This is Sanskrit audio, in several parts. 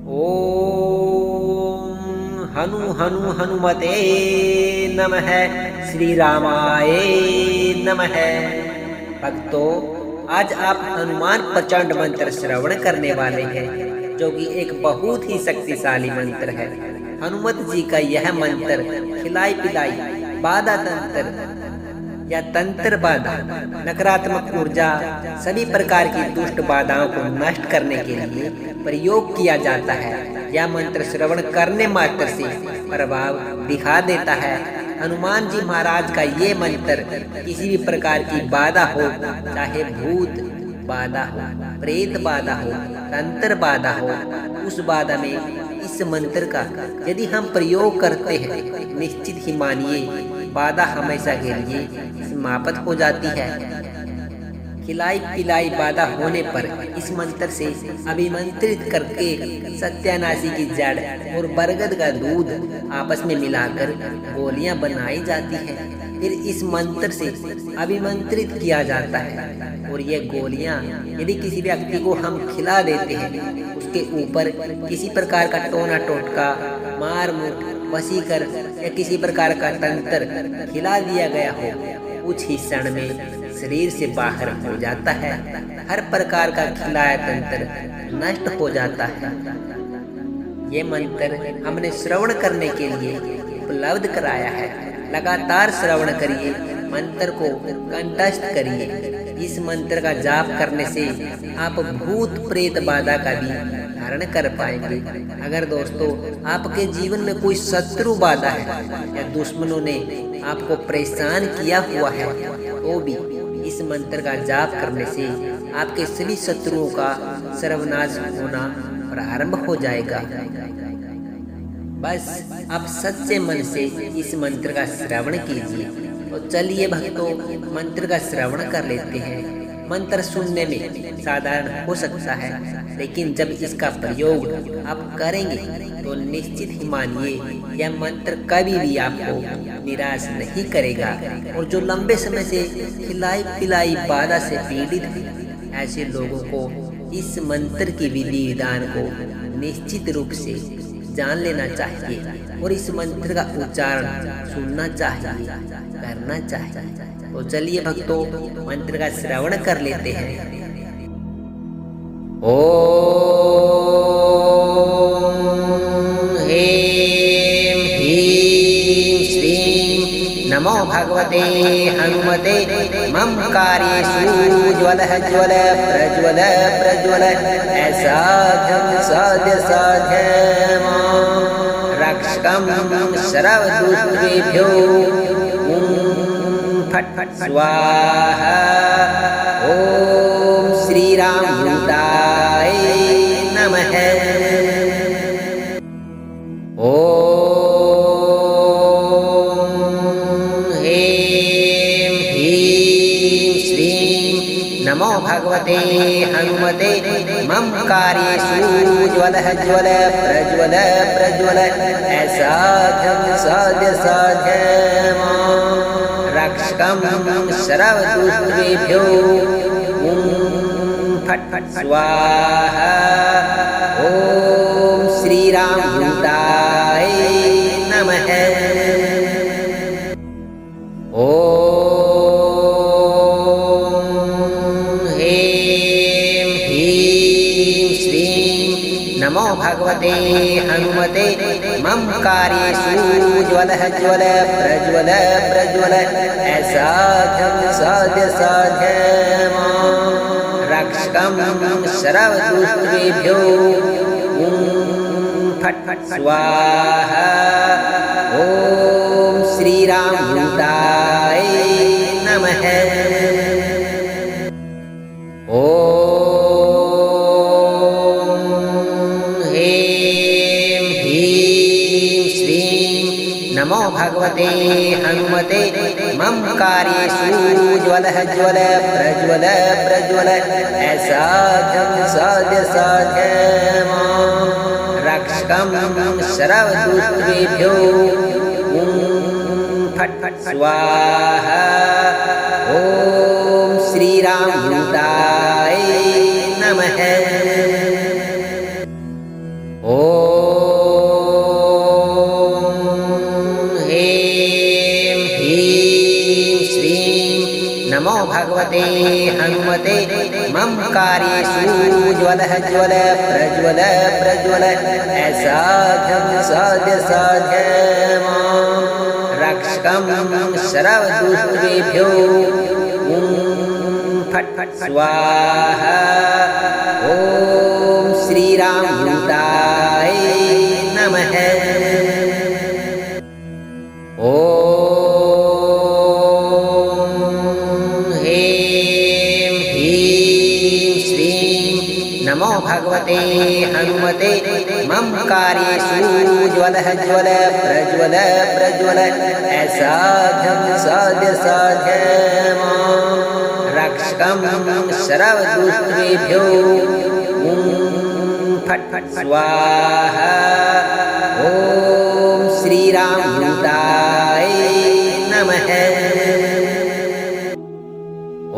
ओम हनु हनु हनुमते नमः। श्री रामाय नमः। भक्तों, आज आप हनुमान प्रचंड मंत्र श्रवण करने वाले हैं, जो कि एक बहुत ही शक्तिशाली मंत्र है। हनुमत जी का यह मंत्र खिलाई पिलाई, बाधा तंत्र या तंत्र बाधा, नकारात्मक ऊर्जा, सभी प्रकार की दुष्ट बाधाओं को नष्ट करने के लिए प्रयोग किया जाता है। यह मंत्र श्रवण करने मात्र से प्रभाव दिखा देता है। हनुमान जी महाराज का ये मंत्र किसी भी प्रकार की बाधा हो, चाहे भूत बाधा हो, प्रेत बाधा हो, तंत्र बाधा हो, उस बाधा में इस मंत्र का यदि हम प्रयोग करते हैं, निश्चित ही मानिए बाधा हमेशा के लिए समाप्त हो जाती है। खिलाई पिलाई बाधा होने पर इस मंत्र से अभिमंत्रित करके सत्यानाशी की जड़ और बरगद का दूध आपस में मिलाकर गोलियां बनाई जाती हैं। फिर इस मंत्र से अभिमंत्रित किया जाता है और ये गोलियां यदि किसी व्यक्ति को हम खिला देते हैं, उसके ऊपर किसी प्रकार का टोना टोटका, मार मुट, वशीकर या किसी प्रकार का तंत्र खिला दिया गया हो, कुछ ही क्षण में शरीर से बाहर हो जाता है। हर प्रकार का खिलाया तंत्र नष्ट हो जाता है। ये मंत्र हमने श्रवण करने के लिए उपलब्ध कराया है। लगातार श्रवण करिए, मंत्र को कंठस्थ करिए। इस मंत्र का जाप करने से आप भूत प्रेत बाधा का भी धारण कर पाएंगे। अगर दोस्तों आपके जीवन में कोई शत्रु बाधा है या दुश्मनों ने आपको परेशान किया हुआ है, तो भी इस मंत्र का जाप करने से आपके सभी शत्रुओं का सर्वनाश होना प्रारंभ हो जाएगा। बस आप सच्चे मन से इस मंत्र का श्रवण कीजिए। तो चलिए भक्तों, मंत्र का श्रवण कर लेते हैं। मंत्र सुनने में साधारण हो सकता है, लेकिन जब इसका प्रयोग आप करेंगे तो निश्चित ही मानिए यह मंत्र कभी भी आपको निराश नहीं करेगा। और जो लंबे समय से खिलाई पिलाई बाधा से पीड़ित हैं, ऐसे लोगों को इस मंत्र की विधि विधान को निश्चित रूप से जान लेना चाहिए और इस मंत्र का उच्चारण सुनना चाहिए, करना चाहिए। तो चलिए भक्तों, मंत्र का श्रवण कर लेते हैं। ओम ह्रीं ह्रीं श्रीं नमो भगवते हनुमते मम कार्येषु ज्वलः ज्वल प्रज्वल प्रज्वल ऐसा साध्य साध्य रक्षकं सर्वदुष्टेभ्यो फट फट स्वाहा। ओम श्री राम दूताय नमः। ओम ह्रीं ह्रीं श्रीं नमो भगवते हनुमते मम कार्येषु ज्वलः ज्वल प्रज्वल प्रज्वल ऐसा साध्य साध्य रक्षकं सर्वदुष्टेभ्यो फट फट स्वाहा। ओम श्री राम दूताय नमः। ओम ह्रीं ह्रीं श्रीं नमो भगवते हनुमते मम कार्येषु ज्वलः ज्वल प्रज्वल प्रज्वल ऐसा साध्य साध्य रक्षकं सर्वदुष्टेभ्यो फट फट स्वाहा। ओम श्री राम दूताय नमः। नमो भगवते हनुमते मम कार्येषु ज्वलः ज्वल प्रज्वल प्रज्वल ऐसा साध्य साध्य रक्षकं सर्वदुष्टेभ्यो फट फट स्वाहा। ओम श्री राम दूताय नमः। ॐ ह्रीं ह्रीं श्रीं नमो भगवते हनुमते मम कार्येषु ज्वलः ज्वल प्रज्वल प्रज्वल असाध्यं साध्य साध्य मां रक्षकं सर्वदुष्टेभ्यो फट् फट् स्वाहा। ॐ श्रीरामदूताय नमः। ॐ ह्रीं ह्रीं श्रीं नमो भगवते हनुमते मम कार्येषु ज्वलः ज्वल प्रज्वल प्रज्वल असाध्यं साध्य साध्य मां रक्षकं सर्वदुष्टेभ्यो फट् फट् स्वाहा। ॐ श्रीरामदूताय नमः।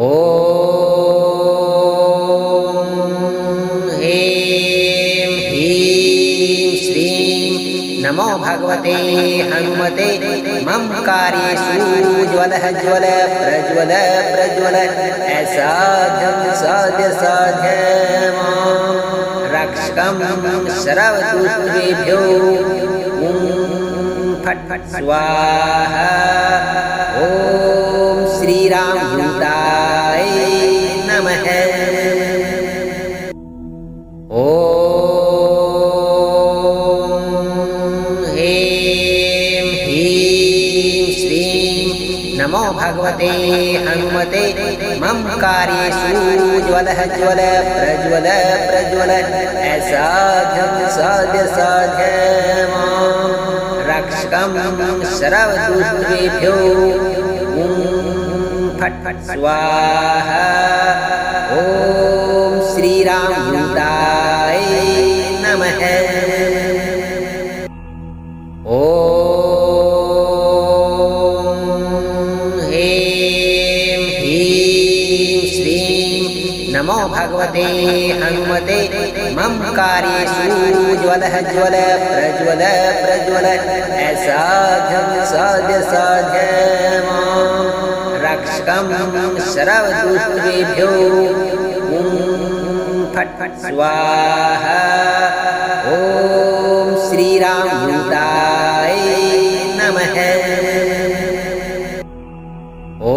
ॐ ह्रीं ह्रीं श्रीं नमो भगवते हनुमते मम कार्येषु ज्वलः ज्वल प्रज्वल प्रज्वल असाध्यं साध्य साध्य मां रक्षकं सर्वदुष्टेभ्यो फट् फट् स्वाहा। ॐ श्रीरामदूताय नमः। ॐ ह्रीं ह्रीं श्रीं नमो भगवते हनुमते मम कार्येषु ज्वलः ज्वल प्रज्वल प्रज्वल असाध्यं साध्य साध्य मां रक्षकं सर्वदुष्टेभ्यो फट् फट् स्वाहा। ॐ श्रीरामदूताय नमः। ॐ ह्रीं ह्रीं श्रीं नमो भगवते हनुमते मम कार्येषु ज्वलः ज्वल प्रज्वल प्रज्वल असाध्यं साध्य साध्य मां रक्षकं सर्वदुष्टेभ्यो फट् फट् स्वाहा। ॐ श्रीरामदूताय नमः। ॐ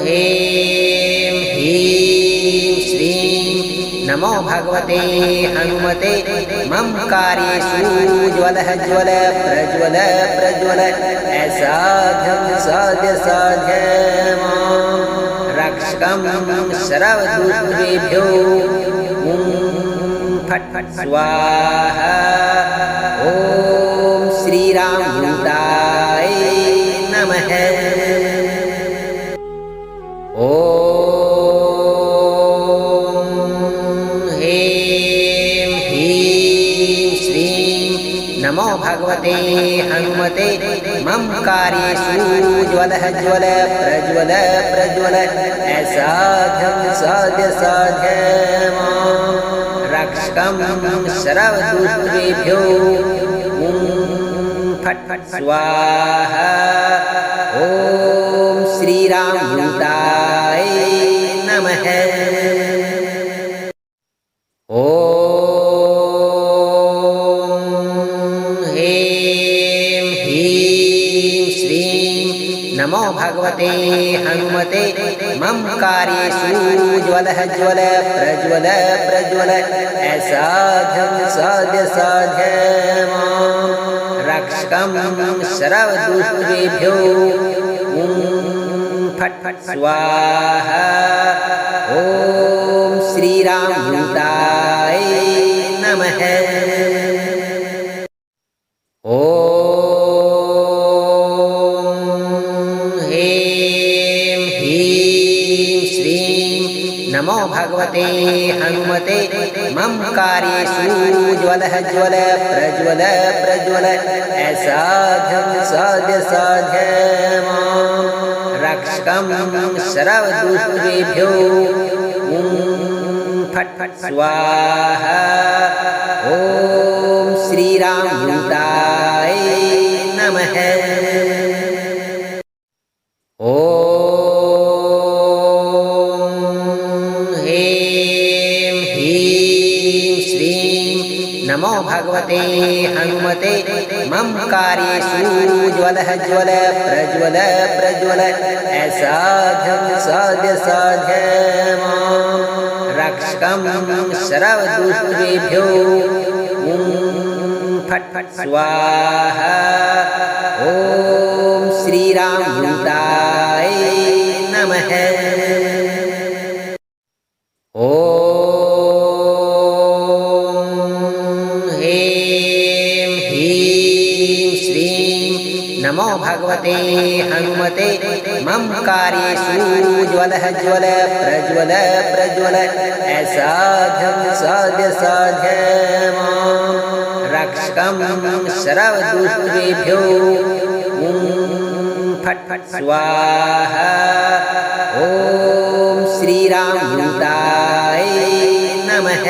ह्रीं ह्रीं श्रीं नमो भगवते हनुमते मम कार्येषु ज्वलः ज्वल प्रज्वल प्रज्वल असाध्यं साध्य साध्य मां रक्षकं सर्वदुष्टेभ्यो फट् फट् स्वाहा। ॐ श्रीरामदूताय नमः। ॐ ह्रीं ह्रीं श्रीं नमो भगवते हनुमते मम कार्येषु ज्वलः ज्वल प्रज्वल प्रज्वल असाध्यं साध्य साध्य मां रक्षकं सर्वदुष्टेभ्यो फट् फट् स्वाहा। ॐ श्रीरामदूताय नमः। ॐ ह्रीं ह्रीं श्रीं नमो भगवते हनुमते मम कार्येषु ज्वलः ज्वल प्रज्वल प्रज्वल असाध्यं साध्य साध्य मां रक्षकं सर्वदुष्टेभ्यो फट् फट् स्वाहा। ॐ श्रीरामदूताय नमः। ॐ ह्रीं ह्रीं श्रीं नमो भगवते हनुमते मम कार्येषु ज्वलः ज्वल प्रज्वल प्रज्वल असाध्यं साध्य साध्य मां रक्षकं सर्वदुष्टेभ्यो फट् फट् स्वाहा। ॐ श्रीरामदूताय नमः। ॐ ह्रीं ह्रीं श्रीं नमो भगवते हनुमते मम कार्येषु ज्वलः ज्वल प्रज्वल प्रज्वल ऐसाध्यं साध्य साध्य मां रक्षकं सर्वदुष्कृतेभ्यो। ॐ फट् फट् स्वाहा। ॐ श्रीरामदूताय नमः। ॐ ह्रीं ह्रीं श्रीं नमो भगवते हनुमते मम कार्येषु ज्वलः ज्वल प्रज्वल प्रज्वल ऐसाध्यं साध्य साध्य मां रक्षकं सर्वदुष्कृतेभ्यो। ॐ फट् फट् स्वाहा। ॐ श्रीरामदूताय नमः।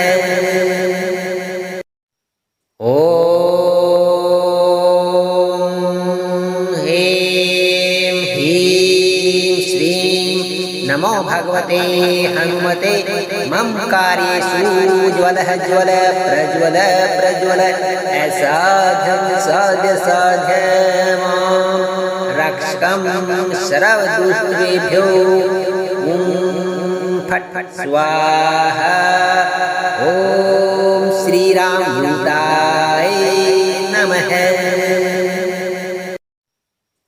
ॐ ह्रीं ह्रीं श्रीं नमो भगवते हनुमते मम कार्येषु ज्वलः ज्वल प्रज्वल प्रज्वल ऐसाध्यं साध्य साध्य मां रक्षकं सर्वदुष्कृतेभ्यो। ॐ फट् फट् स्वाहा। ॐ श्रीरामदूताय नमः।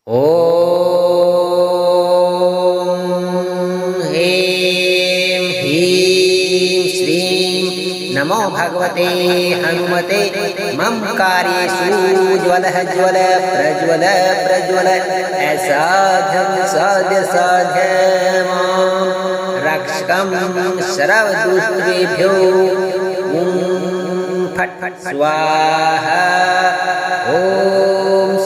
ॐ ह्रीं ह्रीं श्रीं नमो भगवते हनुमते मम कार्येषु ज्वलः ज्वल प्रज्वल प्रज्वल ऐसाध्यं साध्य साध्य मां रक्षकं सर्वदुष्कृतेभ्यो। ॐ फट् फट् स्वाहा। ॐ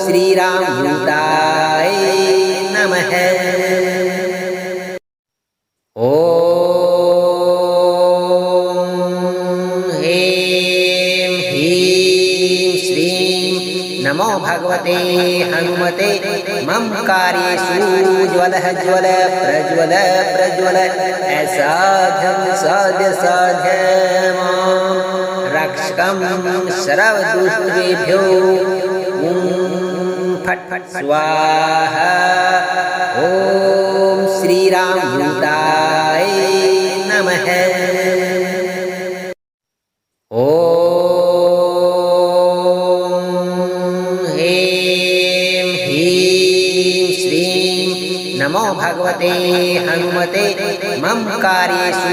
श्रीरामदूताय नमः। ॐ ह्रीं ह्रीं श्रीं नमो भगवते हनुमते मम कार्येषु ज्वलः ज्वल प्रज्वल प्रज्वल ऐसाध्यं साध्य साध्य मां रक्षकं सर्वदुष्कृतेभ्यो। ॐ फट् फट् स्वाहा। ॐ श्रीरामदूताय नमः। ॐ ह्रीं ह्रीं श्रीं नमो भगवते हनुमते मम कार्येषु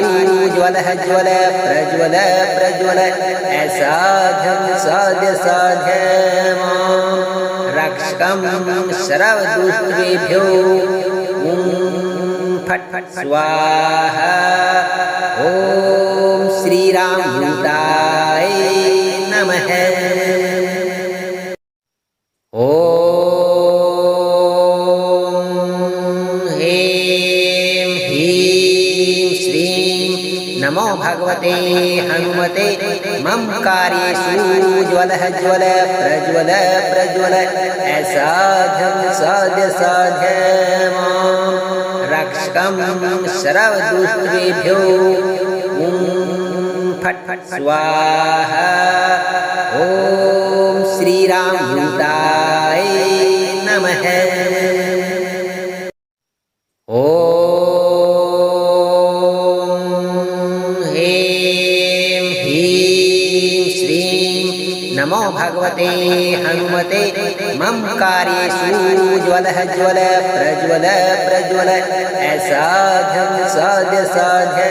ज्वलः ज्वल प्रज्वल प्रज्वल ऐसाध्यं साध्य साध्य मां रक्षकं सर्वदुष्कृतेभ्यो। ॐ फट् फट् स्वाहा। ॐ श्रीरामदूताय नमः। ॐ ह्रीं ह्रीं श्रीं नमो भगवते हनुमते मम कार्येषु ज्वलः ज्वल प्रज्वल प्रज्वल ऐसाध्यं साध्य साध्य मां रक्षकं सर्वदुष्कृतेभ्यो। ॐ फट् फट् स्वाहा। ॐ श्रीरामदूताय नमः। ॐ ह्रीं ह्रीं श्रीं नमो भगवते हनुमते मम कार्येषु ज्वलः ज्वल प्रज्वल प्रज्वल ऐसाध्यं साध्य साध्य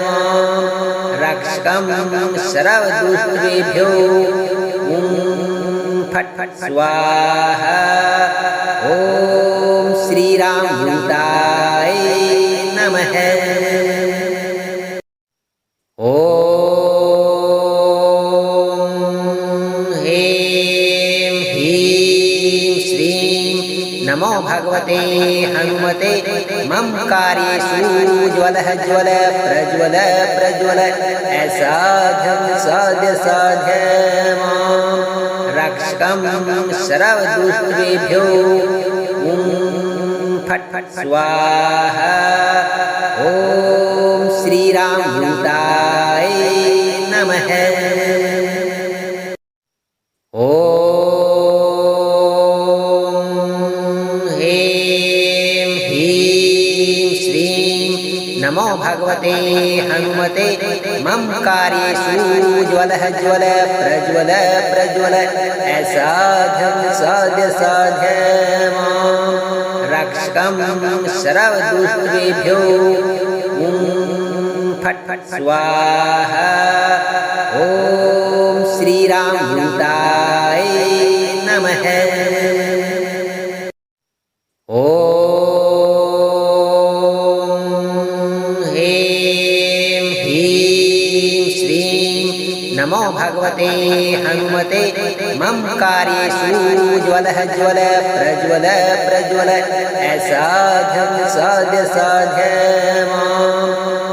मां रक्षकं सर्वदुष्कृतेभ्यो। ॐ फट् फट् स्वाहा। ॐ श्रीरामदूताय नमः। ॐ ह्रीं ह्रीं श्रीं नमो भगवते हनुमते मम कार्येषु ज्वल ज्वल प्रज्वल प्रज्वल ऐसाध्यं साध्य साध्य मां रक्षकं सर्वदुष्टेभ्यो ॐ फट् फट् स्वाहा। ॐ श्रीरामदूताय नमः। ॐ ह्रीं ह्रीं श्रीं नमो भगवते हनुमते मम कार्येषु ज्वल ज्वल प्रज्वल प्रज्वल ऐसाध्यं साध्य साध्य मां रक्षकं सर्वदुष्टेभ्यो ॐ फट् फट् स्वाहा। ॐ श्रीरामदूताय नमः। ॐ ह्रीं ह्रीं श्रीं नमो भगवते हनुमते मम कार्येषु ज्वल ज्वल प्रज्वल प्रज्वल ऐसाध्यं साध्य साध्य